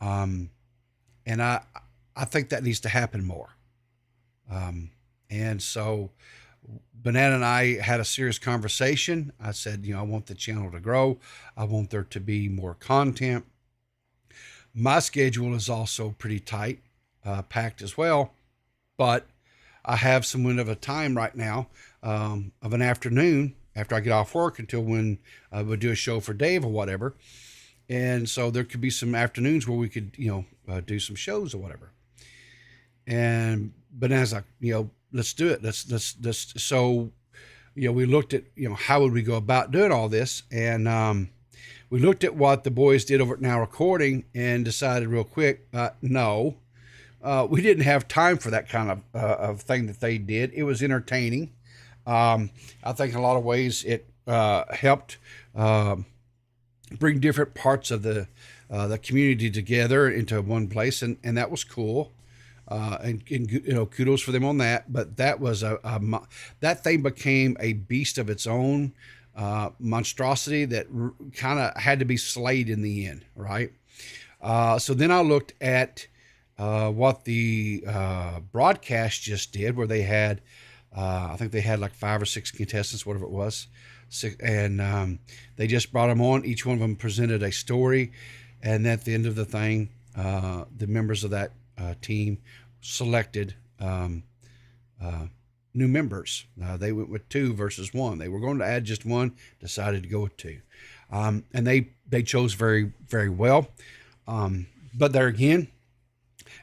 And I think that needs to happen more. And so Banana and I had a serious conversation. I said, I want the channel to grow. I want there to be more content. My schedule is also pretty tight, packed as well, but I have some window of a time right now of an afternoon after I get off work until when I would do a show for Dave or whatever. And so there could be some afternoons where we could, do some shows or whatever. And Banana's like, let's do it. Let's. So, we looked at, how would we go about doing all this? And we looked at what the boys did over at Now Recording and decided real quick, no. We didn't have time for that kind of thing that they did. It was entertaining. I think in a lot of ways it helped bring different parts of the community together into one place, and that was cool. And kudos for them on that. But that was that thing became a beast of its own, monstrosity that kind of had to be slayed in the end, right? So then I looked at what the broadcast just did, where they had, I think they had like 5 or 6 contestants, whatever it was. And they just brought them on. Each one of them presented a story. And at the end of the thing, the members of that team selected new members. They went with 2 versus 1. They were going to add just 1, decided to go with 2. And they chose very, very well. But there again,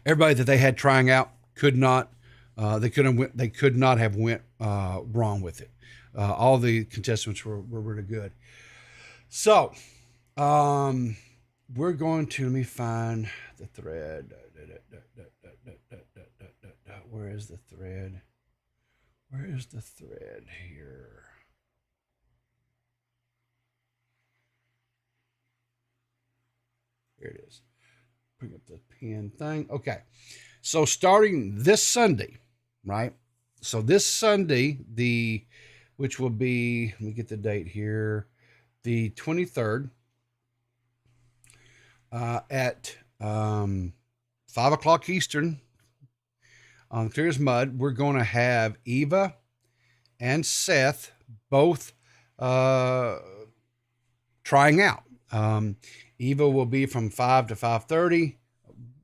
everybody that they had trying out could not have went wrong with it. All the contestants were really good. So we're going to, let me find the thread. Where is the thread? Where is the thread here? Here it is. Bring up the pen thing. Okay. So starting this Sunday, right? So this Sunday, which will be, let me get the date here, the 23rd, at 5 o'clock Eastern on Clear as Mud, we're going to have Eva and Seth both trying out. Eva will be from 5 to 5:30,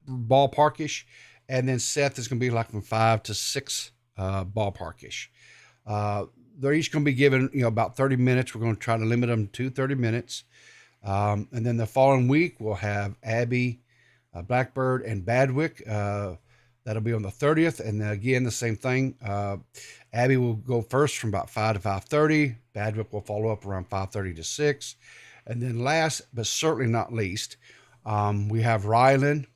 ballparkish, and then Seth is going to be like from 5 to 6, ballparkish. They're each going to be given, about 30 minutes. We're going to try to limit them to 30 minutes. And then the following week, we'll have Abby, Blackbird, and Badwick. That'll be on the 30th. And again, the same thing. Abby will go first from about 5 to 5:30. Badwick will follow up around 5:30 to 6. And then last, but certainly not least, we have Rylan,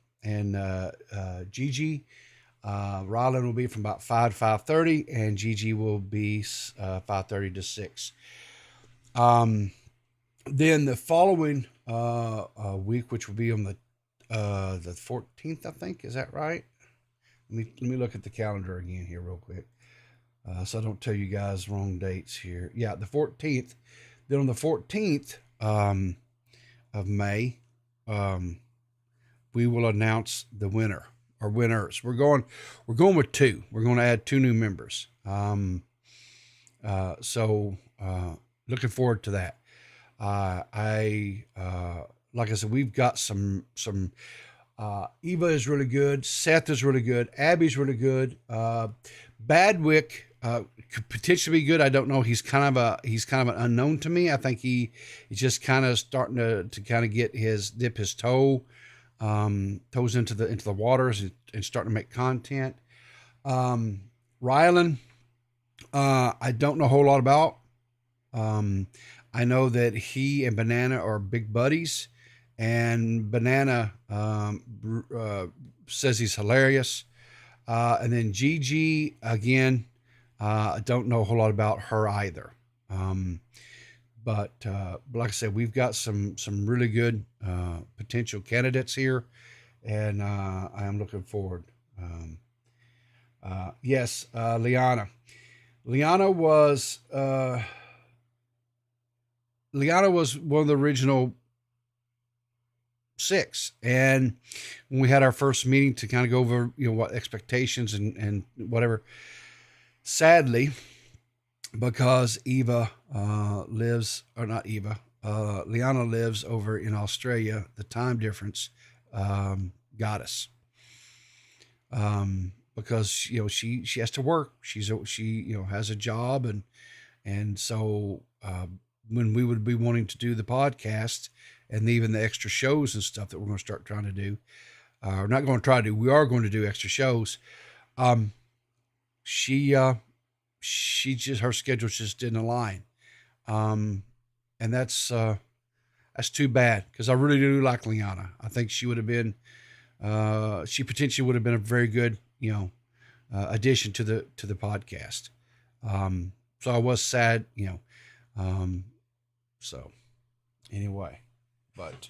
Gigi. Rylan will be from about 5 to 5:30, and Gigi will be 5:30 to 6. Then the following week, which will be on the 14th, I think, is that right? Let me look at the calendar again here real quick, so I don't tell you guys wrong dates here. Yeah, the 14th. Then on the 14th of May, we will announce the winner or winners. We're going with 2. We're going to add 2 new members. So looking forward to that. Like I said, we've got some. Eva is really good. Seth is really good. Abby's really good. Badwick could potentially be good. I don't know. He's kind of an unknown to me. I think he's just kind of starting to kind of dip his toes into the waters and starting to make content. Rylan, I don't know a whole lot about. I know that he and Banana are big buddies, and Banana says he's hilarious. And then Gigi, again, I don't know a whole lot about her either. But like I said, we've got some really good potential candidates here, and I am looking forward. Yes, Liana. Liana was one of the original 6, and when we had our first meeting to kind of go over, what expectations and whatever, sadly, because Liana lives over in Australia, the time difference got us. Because she has to work. She has a job, and so when we would be wanting to do the podcast and even the extra shows and stuff that we're going to start trying to do, we're not going to try to do. We are going to do extra shows. She just, her schedule just didn't align, and that's too bad, because I really do like Liana. I think she would have been, she potentially would have been a very good, addition to the podcast. So I was sad, so anyway, but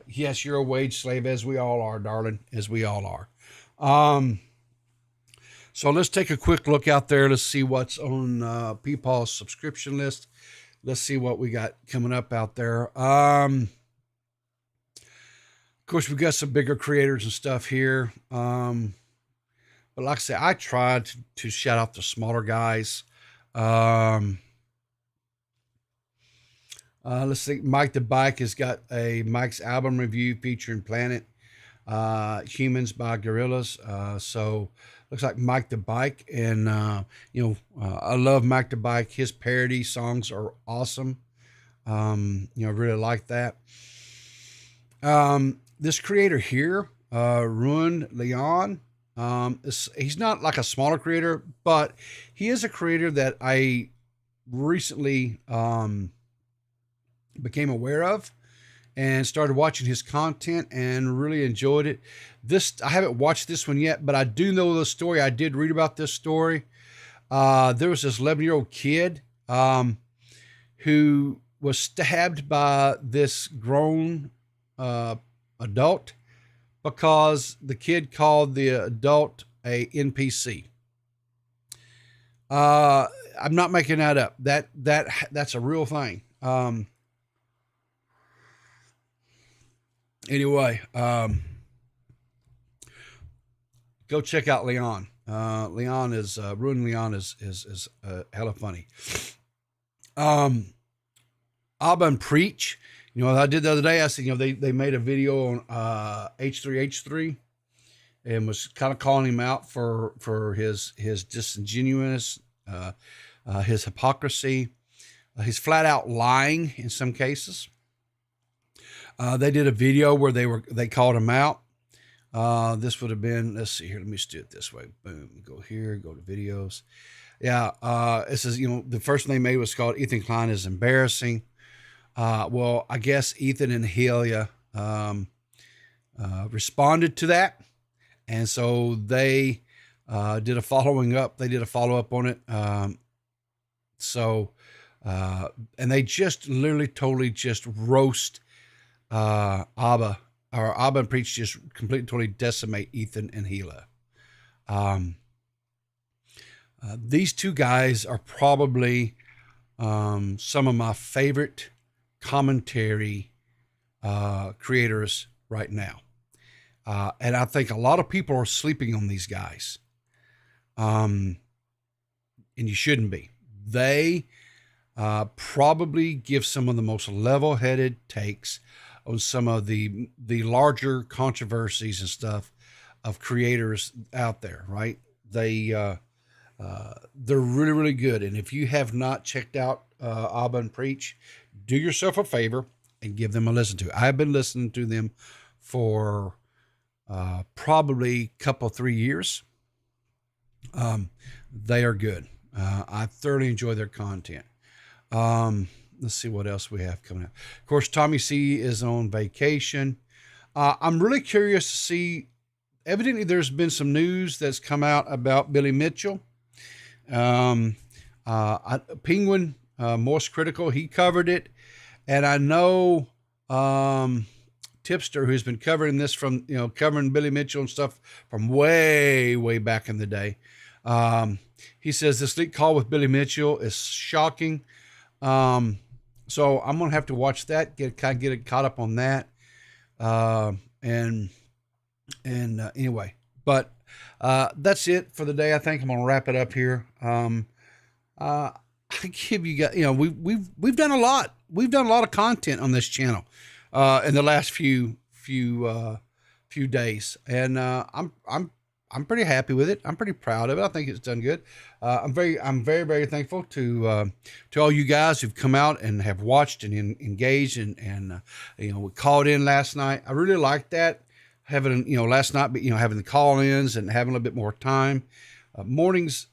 yes, you're a wage slave, as we all are, darling, as we all are. So let's take a quick look out there. Let's see what's on Peepaw's subscription list. Let's see what we got coming up out there. Of course, we've got some bigger creators and stuff here. But like I said, I tried to shout out the smaller guys. Let's see. Mike the Bike has got a Mike's album review featuring Planet Humans by Gorillas. So looks like Mike the Bike, and I love Mike the Bike. His parody songs are awesome. Really like that. This creator here, Ruin Leon, he's not like a smaller creator, but he is a creator that I recently became aware of and started watching his content and really enjoyed it. I haven't watched this one yet, but I do know the story. I did read about this story. There was this 11-year-old kid who was stabbed by this grown adult because the kid called the adult a NPC. I'm not making that up. That's a real thing. Anyway, go check out Leon. Ruin Leon is hella funny. Abba and Preach. I did the other day. I said, they made a video on H3H3 and was kind of calling him out for his disingenuous, his hypocrisy, his flat out lying in some cases. They did a video where they called him out. This would have been, let's see here. Let me just do it this way. Boom. Go here, go to videos. Yeah. It says, the first one they made was called Ethan Klein is Embarrassing. Well, I guess Ethan and Helia, responded to that, and so they did a following up. They did a follow up on it. And they just literally totally just roast Abba and Preach, just completely totally decimate Ethan and Gila. These two guys are probably some of my favorite commentary creators right now. And I think a lot of people are sleeping on these guys. And you shouldn't be. They probably give some of the most level-headed takes on some of the larger controversies and stuff of creators out there, right? They're really, really good. And if you have not checked out Abba and Preach, do yourself a favor and give them a listen to. I've been listening to them for probably a couple, 3 years. They are good. I thoroughly enjoy their content. Let's see what else we have coming up. Of course, Tommy C is on vacation. I'm really curious to see, evidently there's been some news that's come out about Billy Mitchell. Penguin, Most Critical, he covered it. And I know, Tipster, who's been covering this from, covering Billy Mitchell and stuff from way, way back in the day. He says this leak call with Billy Mitchell is shocking. So I'm going to have to watch that, get it caught up on that. Anyway, but, that's it for the day. I think I'm going to wrap it up here. I give you guys, we've done a lot. We've done a lot of content on this channel, in the last few days. And, I'm pretty happy with it. I'm pretty proud of it. I think it's done good. I'm very, very thankful to all you guys who've come out and have watched and engaged and we called in last night. I really liked that, having, last night, but, having the call-ins and having a little bit more time. Mornings,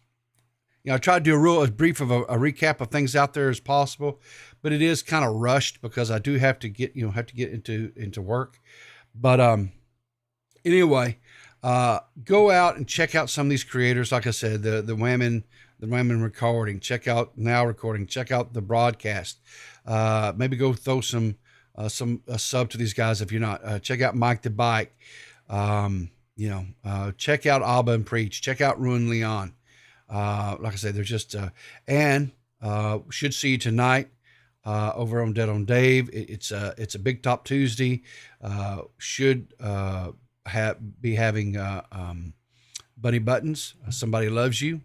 I tried to do as brief of a recap of things out there as possible, but it is kind of rushed because I do have to get, into work. But, anyway, go out and check out some of these creators. Like I said, the women recording, check out Now Recording, check out the broadcast. Maybe go throw some sub to these guys if you're not. Check out Mike the Bike. Check out Abba and Preach. Check out Ruin Leon. Like I said, they're just should see you tonight over on DeadOnDave. It's a Big Top Tuesday. Should be having Bunny Buttons. Somebody Loves You.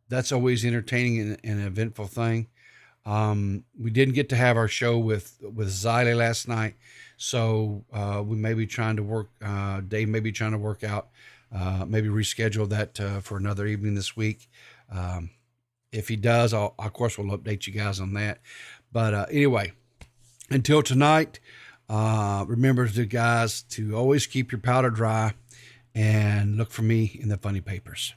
That's always entertaining and an eventful thing. We didn't get to have our show with Xylee last night, so we may be trying to work. Dave may be trying to work out, maybe reschedule that for another evening this week. If he does, of course we'll update you guys on that. But anyway, until tonight, remember, guys, to always keep your powder dry and look for me in the funny papers.